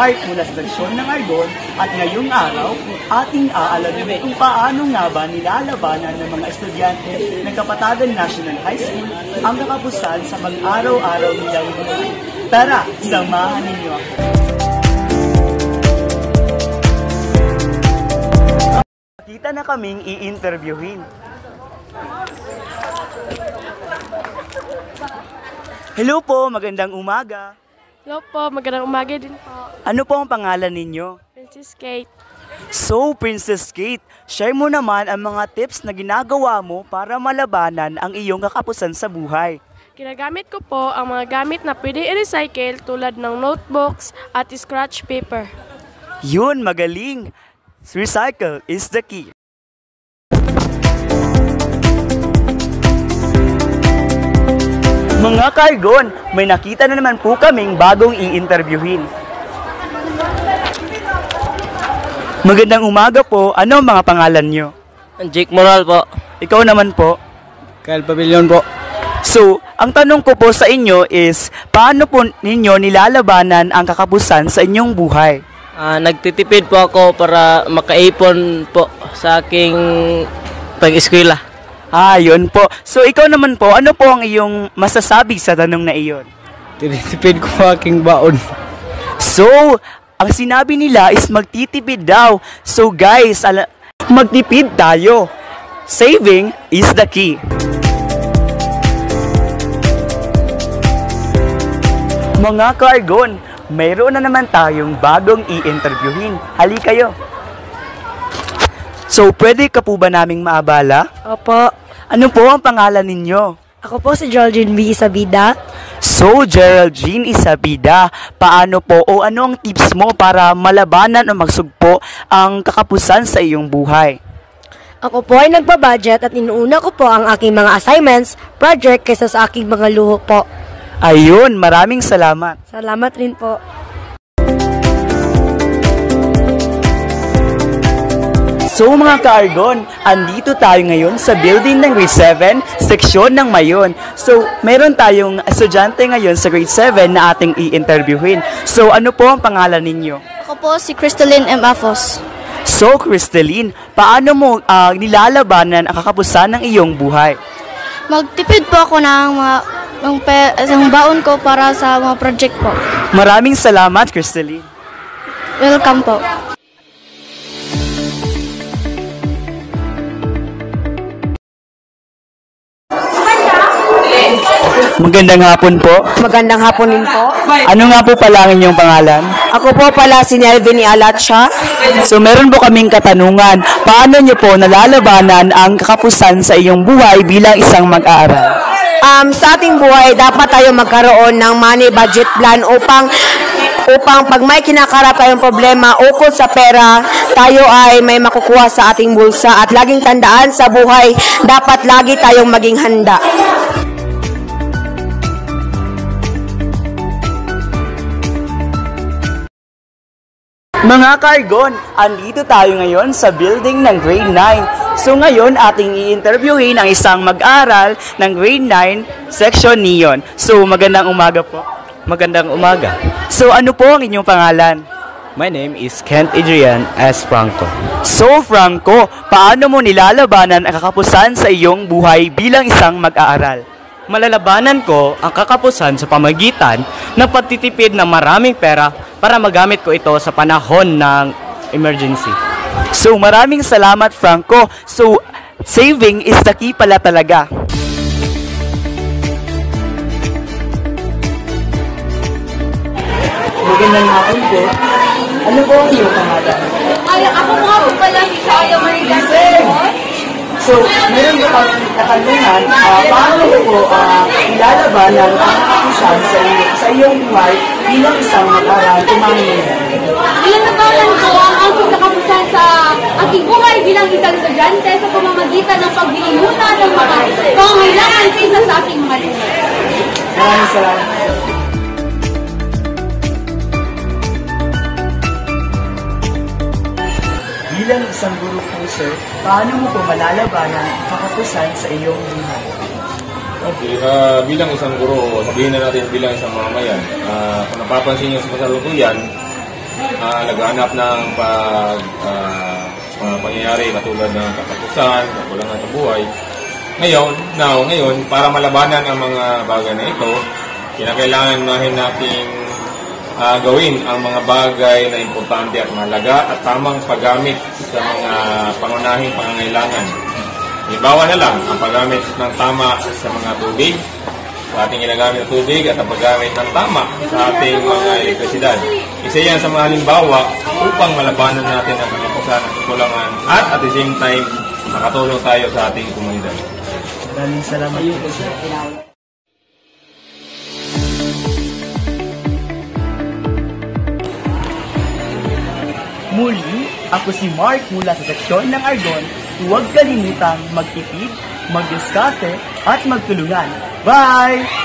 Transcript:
part mula sa seksyon ng Argon at ngayong araw, ating aalamin kung paano nga ba nilalabanan ng mga estudyante ng Kapatagan National High School ang kakapusan sa pag-araw-araw nilang buhay. Tara, samahan ninyo ako. Kita na kaming i-interviewin. Hello po, magandang umaga. Hello po, magandang umaga din po. Ano po ang pangalan ninyo? Princess Kate. So, Princess Kate, share mo naman ang mga tips na ginagawa mo para malabanan ang iyong kakapusan sa buhay. Ginagamit ko po ang mga gamit na pwede i-recycle tulad ng notebooks at scratch paper. Yun, magaling! Recycle is the key. Mga Ka-Argon, may nakita na naman po kaming bagong i-interviewin. Magandang umaga po. Ano ang mga pangalan nyo? Jake Moral po. Ikaw naman po? Kyle Pavilion po. So, ang tanong ko po sa inyo is, paano po ninyo nilalabanan ang kakapusan sa inyong buhay? Nagtitipid po ako para makaipon po sa aking pag-eskwela. Yun po. So, ikaw naman po, ano po ang iyong masasabi sa tanong na iyon? Tinitipid ko aking baon. So, ang sinabi nila is magtitipid daw. So, guys, magtipid tayo. Saving is the key. Mga Ka-Argon, mayroon na naman tayong bagong i-interviewin. Hali kayo. So, pwede ka po ba naming maabala? Opo. Ano po ang pangalan ninyo? Ako po si Geraldine B. Isabida. So, Geraldine Isabida, paano po o ano ang tips mo para malabanan o magsugpo ang kakapusan sa iyong buhay? Ako po ay nagpa-budget at inuuna ko po ang aking mga assignments, project kaysa sa aking mga luho po. Ayun, maraming salamat. Salamat rin po. So mga Ka-Argon, andito tayo ngayon sa building ng grade 7, seksyon ng Mayon. So, meron tayong estudyante ngayon sa grade 7 na ating i-interviewin. So, ano po ang pangalan ninyo? Ako po si Crystalline M. Afos. So, Crystalline, paano mo nilalabanan ang kakapusan ng iyong buhay? Magtipid po ako ng baon ko para sa mga project po. Maraming salamat, Crystalline. Welcome po. Magandang hapon po. Magandang hapon din po. Ano nga po pala ang inyong pangalan? Ako po pala si Nelvin Alatcha. So meron po kaming katanungan. Paano niyo po nalalabanan ang kakapusan sa iyong buhay bilang isang mag-aaral? Sa ating buhay, dapat tayo magkaroon ng money budget plan upang pag may kinakarap tayong problema ukol sa pera, tayo ay may makukuha sa ating bulsa. At laging tandaan sa buhay, dapat lagi tayong maging handa. Mga Ka-Argon, andito tayo ngayon sa building ng grade 9. So ngayon, ating i-interviewin ang isang mag-aral ng grade 9, section Neon. So magandang umaga po. Magandang umaga. So ano po ang inyong pangalan? My name is Kent Adrian S. Franco. So Franco, paano mo nilalabanan ang kakapusan sa iyong buhay bilang isang mag-aaral? Malalabanan ko ang kakapusan sa pamagitan ng pagtitipid ng maraming pera para magamit ko ito sa panahon ng emergency. So maraming salamat, Franco. So saving is the key pala talaga. Magandang hapon po. Ano po ang iyong pangalan? Ako nga po pala si Kaya Maria. So, meron ba kang katanungan, paano po ilalabanan ang kakapusan sa iyong buhay bilang isang mag-aral kumangin? Ilalabanan ko ang aking kakapusan sa aking buhay bilang isang estudyante sa pamamagitan ng paglilimutan ng mga pangangailangan kaysa sa aking mga luho. Maraming salamat. Bilang isang guro po, sir, paano mo po malalabanan ang kakapusan sa iyong buhay? Okay, bilang isang guro, sabihin na natin bilang isang mamamayan, kung napapansin niyo sa kasalukuyan, laganap ng mga pangyayari katulad ng katapusan, kakulangan sa buhay. Ngayon, para malabanan ang mga bagay na ito, kinakailangan natin gawin ang mga bagay na importante at mahalaga at tamang paggamit sa mga pangunahing pangangailangan. Halimbawa na lang ang paggamit ng tama sa mga tubig, sa ating ginagamit na tubig at ang paggamit ng tama sa ating mga elektrisidad. Isa yan sa mga halimbawa upang malabanan natin ang katapusan at kakulangan at at the same time makatulong tayo sa ating komunidad. Maraming salamat po, sir. Muli, ako si Mark mula sa seksyon ng Argon. Huwag kalimutang magtipid, magdiskarte at magtulungan. Bye!